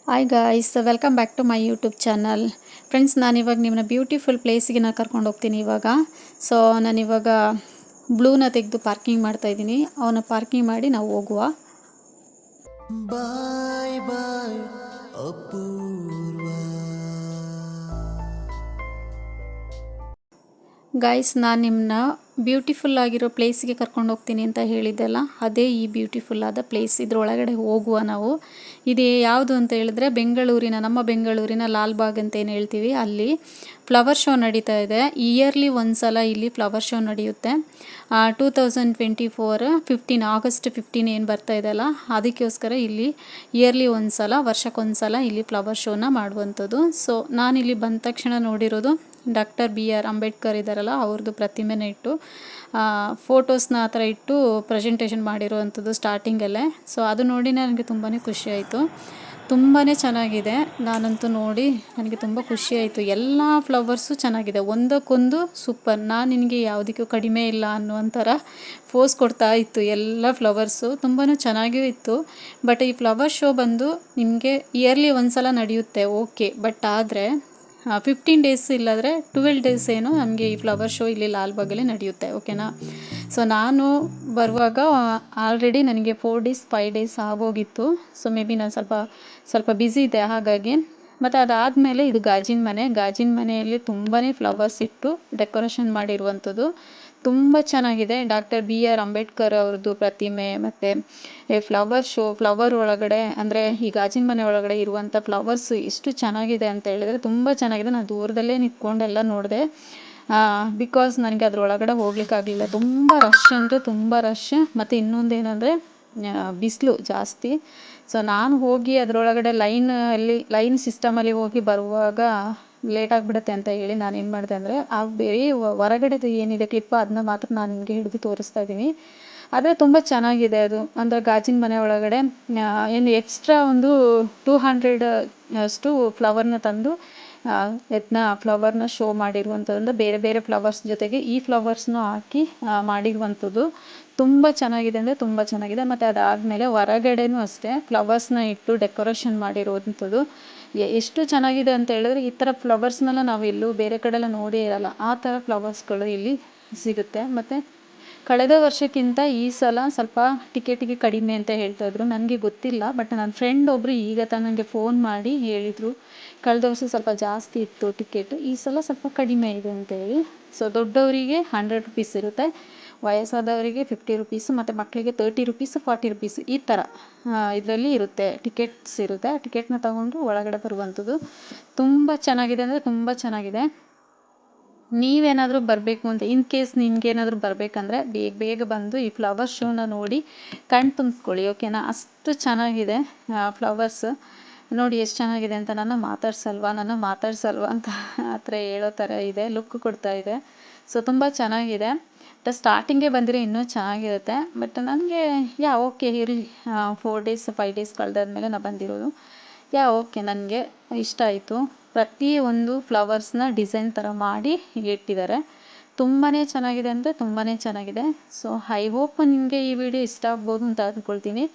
Hi guys, welcome back to my YouTube channel. Friends, ನಾನಿವಾಗ ನಿಮ್ಮನ್ನ beautiful ಪ್ಲೇಸಿಗೆ ಕರ್ಕೊಂಡು ಹೋಗ್ತೀನಿ ಇವಾಗ. ಸೊ ನಾನಿವಾಗ ಬ್ಲೂನ ತೆಗೆದು ಪಾರ್ಕಿಂಗ್ ಮಾಡ್ತಾಯಿದ್ದೀನಿ. ಅವನ್ನ ಪಾರ್ಕಿಂಗ್ ಮಾಡಿ ನಾವು ಹೋಗುವ. ಬಾಯ್ ಬಾಯ್ ಅಪೂರ್ವ. ಗಾಯ್ಸ್, ನಾನು ನಿಮ್ಮನ್ನ ಬ್ಯೂಟಿಫುಲ್ ಆಗಿರೋ ಪ್ಲೇಸಿಗೆ ಕರ್ಕೊಂಡು ಹೋಗ್ತೀನಿ ಅಂತ ಹೇಳಿದ್ದೆಲ್ಲ, ಅದೇ ಈ ಬ್ಯೂಟಿಫುಲ್ ಆದ ಪ್ಲೇಸ್. ಇದರೊಳಗಡೆ ಹೋಗುವ ನಾವು. ಇದು ಯಾವುದು ಅಂತ ಹೇಳಿದ್ರೆ ನಮ್ಮ ಬೆಂಗಳೂರಿನ ಲಾಲ್ಬಾಗ್ ಅಂತ ಏನು ಹೇಳ್ತೀವಿ, ಅಲ್ಲಿ ಫ್ಲವರ್ ಶೋ ನಡೀತಾ ಇದೆ. ಇಯರ್ಲಿ ಒಂದ್ಸಲ ಇಲ್ಲಿ ಫ್ಲವರ್ ಶೋ ನಡೆಯುತ್ತೆ. 2024 ಆಗಸ್ಟ್ 15 ಏನು ಬರ್ತಾ ಇದೆಯಲ್ಲ, ಅದಕ್ಕೋಸ್ಕರ ಇಲ್ಲಿ ಇಯರ್ಲಿ ಒಂದ್ಸಲ, ವರ್ಷಕ್ಕೊಂದ್ಸಲ ಇಲ್ಲಿ ಫ್ಲವರ್ ಶೋನ ಮಾಡುವಂಥದ್ದು. ಸೊ ನಾನಿಲ್ಲಿ ಬಂದ ತಕ್ಷಣ ನೋಡಿರೋದು ಡಾಕ್ಟರ್ BR ಅಂಬೇಡ್ಕರ್ ಇದ್ದಾರಲ್ಲ, ಅವ್ರದ್ದು ಪ್ರತಿಮೆನ ಇಟ್ಟು ಫೋಟೋಸ್ನ ಆ ಥರ ಇಟ್ಟು ಪ್ರೆಸೆಂಟೇಷನ್ ಮಾಡಿರುವಂಥದ್ದು ಸ್ಟಾರ್ಟಿಂಗಲ್ಲೇ. ಸೊ ಅದು ನೋಡಿ ನನಗೆ ತುಂಬಾ ಖುಷಿ ಆಯಿತು. ತುಂಬಾ ಚೆನ್ನಾಗಿದೆ. ನಾನಂತೂ ನೋಡಿ ನನಗೆ ತುಂಬ ಖುಷಿ ಆಯಿತು. ಎಲ್ಲ ಫ್ಲವರ್ಸು ಚೆನ್ನಾಗಿದೆ, ಒಂದಕ್ಕೊಂದು ಸೂಪರ್. ನಾನು ನಿನಗೆ ಯಾವುದಕ್ಕೂ ಕಡಿಮೆ ಇಲ್ಲ ಅನ್ನುವಂಥರ ಫೋಸ್ ಕೊಡ್ತಾ ಇತ್ತು. ಎಲ್ಲ ಫ್ಲವರ್ಸು ತುಂಬಾ ಚೆನ್ನಾಗಿಯೂ ಇತ್ತು. ಬಟ್ ಈ ಫ್ಲವರ್ ಶೋ ಬಂದು ನಿಮಗೆ ಇಯರ್ಲಿ ಒಂದ್ಸಲ ನಡೆಯುತ್ತೆ, ಓಕೆ. ಬಟ್ ಆದರೆ 15 ಡೇಸ್ ಇಲ್ಲಾಂದರೆ 12 ಡೇಸ್ ಏನೋ ನಮಗೆ ಈ ಫ್ಲವರ್ ಶೋ ಇಲ್ಲಿ ಲಾಲ್ಬಾಗಲ್ಲಿ ನಡೆಯುತ್ತೆ, ಓಕೆನಾ. ಸೊ ನಾನು ಬರುವಾಗ ಆಲ್ರೆಡಿ ನನಗೆ 4 ಡೇಸ್ 5 ಡೇಸ್ ಆಗೋಗಿತ್ತು. ಸೊ ಮೇ ಬಿ ನಾನು ಸ್ವಲ್ಪ ಬ್ಯುಸಿ ಇದ್ದೆ, ಹಾಗಾಗಿ. ಮತ್ತು ಅದಾದಮೇಲೆ ಇದು ಗಾಜಿನ ಮನೆಯಲ್ಲಿ ತುಂಬಾ ಫ್ಲವರ್ಸ್ ಇಟ್ಟು ಡೆಕೋರೇಷನ್ ಮಾಡಿರುವಂಥದ್ದು ತುಂಬ ಚೆನ್ನಾಗಿದೆ. ಡಾಕ್ಟರ್ BR ಅಂಬೇಡ್ಕರ್ ಅವ್ರದ್ದು ಪ್ರತಿಮೆ, ಮತ್ತು ಫ್ಲವರ್ ಒಳಗಡೆ ಅಂದರೆ ಈ ಗಾಜಿನ ಮನೆ ಒಳಗಡೆ ಇರುವಂಥ ಫ್ಲವರ್ಸ್ ಎಷ್ಟು ಚೆನ್ನಾಗಿದೆ ಅಂತ ಹೇಳಿದರೆ ತುಂಬ ಚೆನ್ನಾಗಿದೆ. ನಾನು ದೂರದಲ್ಲೇ ನಿಂತ್ಕೊಂಡೆಲ್ಲ ನೋಡಿದೆ, ಬಿಕಾಸ್ ನನಗೆ ಅದ್ರೊಳಗಡೆ ಹೋಗ್ಲಿಕ್ಕಾಗಲಿಲ್ಲ. ತುಂಬ ರಶ್ ಅಂದರೆ ತುಂಬ ರಶ್. ಮತ್ತು ಇನ್ನೊಂದೇನೆಂದರೆ ಬಿಸಿಲು ಜಾಸ್ತಿ. ಸೊ ನಾನು ಹೋಗಿ ಅದರೊಳಗಡೆ ಲೈನ್ ಸಿಸ್ಟಮಲ್ಲಿ ಹೋಗಿ ಬರುವಾಗ ಲೇಟ್ ಆಗಿಬಿಡುತ್ತೆ ಅಂತ ಹೇಳಿ ನಾನು ಏನು ಮಾಡಿದೆ ಅಂದರೆ ಬೇರೆ ಹೊರಗಡೆದು ಏನಿದೆ ಕ್ಲಿಪ್, ಅದನ್ನ ಮಾತ್ರ ನಾನು ನಿಮಗೆ ಹಿಡಿದು ತೋರಿಸ್ತಾ ಇದ್ದೀನಿ. ಆದರೆ ತುಂಬ ಚೆನ್ನಾಗಿದೆ ಅದು. ಅಂದರೆ ಗಾಜಿನ ಮನೆ ಒಳಗಡೆ ಏನು ಎಕ್ಸ್ಟ್ರಾ ಒಂದು 200 ಅಷ್ಟು ಫ್ಲವರ್ನ ತಂದು ಫ್ಲವರ್ನ ಶೋ ಮಾಡಿರುವಂಥದ್ದು. ಬೇರೆ ಬೇರೆ ಫ್ಲವರ್ಸ್ ಜೊತೆಗೆ ಈ ಫ್ಲವರ್ಸ್ನೂ ಹಾಕಿ ಮಾಡಿರುವಂಥದ್ದು ತುಂಬ ಚೆನ್ನಾಗಿದೆ ಅಂದರೆ ತುಂಬ ಚೆನ್ನಾಗಿದೆ. ಮತ್ತು ಅದಾದಮೇಲೆ ಹೊರಗಡೆನೂ ಅಷ್ಟೇ ಫ್ಲವರ್ಸ್ನ ಇಟ್ಟು ಡೆಕೋರೇಷನ್ ಮಾಡಿರುವಂಥದ್ದು ಎಷ್ಟು ಚೆನ್ನಾಗಿದೆ ಅಂತ ಹೇಳಿದ್ರೆ, ಈ ಥರ ಫ್ಲವರ್ಸ್ನೆಲ್ಲ ನಾವು ಎಲ್ಲೂ ಬೇರೆ ಕಡೆ ಎಲ್ಲ ನೋಡೇ ಇರಲ್ಲ. ಆ ಥರ ಫ್ಲವರ್ಸ್ಗಳು ಇಲ್ಲಿ ಸಿಗುತ್ತೆ. ಮತ್ತು ಕಳೆದ ವರ್ಷಕ್ಕಿಂತ ಈ ಸಲ ಸ್ವಲ್ಪ ಟಿಕೆಟಿಗೆ ಕಡಿಮೆ ಅಂತ ಹೇಳ್ತಾಯಿದ್ರು. ನನಗೆ ಗೊತ್ತಿಲ್ಲ, ಬಟ್ ನನ್ನ ಫ್ರೆಂಡ್ ಒಬ್ಬರು ಈಗ ನನಗೆ ಫೋನ್ ಮಾಡಿ ಹೇಳಿದರು, ಕಳೆದ ವರ್ಷ ಸ್ವಲ್ಪ ಜಾಸ್ತಿ ಇತ್ತು ಟಿಕೆಟ್, ಈ ಸಲ ಸ್ವಲ್ಪ ಕಡಿಮೆ ಇದೆ ಅಂತೇಳಿ. ಸೊ ದೊಡ್ಡವರಿಗೆ 100 ರುಪೀಸ್ ಇರುತ್ತೆ, ವಯಸ್ಸಾದವರಿಗೆ 50 ರುಪೀಸ್, ಮತ್ತು ಮಕ್ಕಳಿಗೆ 30 ರುಪೀಸ್ 40 ರುಪೀಸ್ ಈ ಥರ ಇದರಲ್ಲಿ ಇರುತ್ತೆ, ಟಿಕೆಟ್ಸ್ ಇರುತ್ತೆ. ಆ ಟಿಕೆಟ್ನ ತಗೊಂಡು ಒಳಗಡೆ ಬರುವಂಥದ್ದು ತುಂಬ ಚೆನ್ನಾಗಿದೆ ಅಂದರೆ ತುಂಬ ಚೆನ್ನಾಗಿದೆ. ನೀವೇನಾದರೂ ಬರಬೇಕು ಅಂತ ಇನ್ ಕೇಸ್ ನಿಮ್ಗೇನಾದರೂ ಬರಬೇಕಂದ್ರೆ ಬೇಗ ಬಂದು ಈ ಫ್ಲವರ್ ಶೋನ ನೋಡಿ ಕಣ್ ತುಂಬಿಸ್ಕೊಳ್ಳಿ, ಓಕೆನಾ. ಅಷ್ಟು ಚೆನ್ನಾಗಿದೆ ಫ್ಲವರ್ಸ್. ನೋಡಿ ಎಷ್ಟು ಚೆನ್ನಾಗಿದೆ ಅಂತ. ನನ್ನ ಮಾತಾಡ್ಸಲ್ವಾ ಅಂತ ಆ ಥರ ಹೇಳೋ ಥರ ಇದೆ, ಲುಕ್ ಕೊಡ್ತಾ ಇದೆ. ಸೊ ತುಂಬ ಚೆನ್ನಾಗಿದೆ. ಸ್ಟಾರ್ಟಿಂಗೇ ಬಂದಿರೋ ಇನ್ನೂ ಚೆನ್ನಾಗಿರುತ್ತೆ. ಬಟ್ ನನಗೆ ಓಕೆ ಇರಲಿ, 4 ಡೇಸ್ 5 ಡೇಸ್ ಕಳೆದಾದ್ಮೇಲೆ ನಾನು ಬಂದಿರೋದು. ಓಕೆ, ನನಗೆ ಇಷ್ಟ ಆಯಿತು. ಪ್ರತಿಯೊಂದು ಫ್ಲವರ್ಸ್ನ ಡಿಸೈನ್ ಥರ ಮಾಡಿ ಇಟ್ಟಿದ್ದಾರೆ. ತುಂಬಾ ಚೆನ್ನಾಗಿದೆ ಅಂದರೆ ತುಂಬಾ ಚೆನ್ನಾಗಿದೆ. ಸೊ ಐ ಹೋಪ್ ನಿಮಗೆ ಈ ವಿಡಿಯೋ ಇಷ್ಟ ಆಗ್ಬೋದು ಅಂತ ಅಂದ್ಕೊಳ್ತೀನಿ.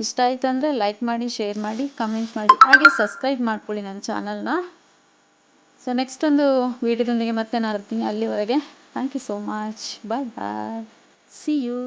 ಇಷ್ಟ ಆಯಿತು ಅಂದರೆ ಲೈಕ್ ಮಾಡಿ, ಶೇರ್ ಮಾಡಿ, ಕಮೆಂಟ್ ಮಾಡಿ, ಹಾಗೆ ಸಬ್ಸ್ಕ್ರೈಬ್ ಮಾಡ್ಕೊಳ್ಳಿ ನನ್ನ ಚಾನಲ್ನ. ಸೊ ನೆಕ್ಸ್ಟ್ ಒಂದು ವಿಡಿಯೋದೊಂದಿಗೆ ಮತ್ತೆ ನಾನು ಇರ್ತೀನಿ. ಅಲ್ಲಿವರೆಗೆ thank you so much. Bye bye. See you.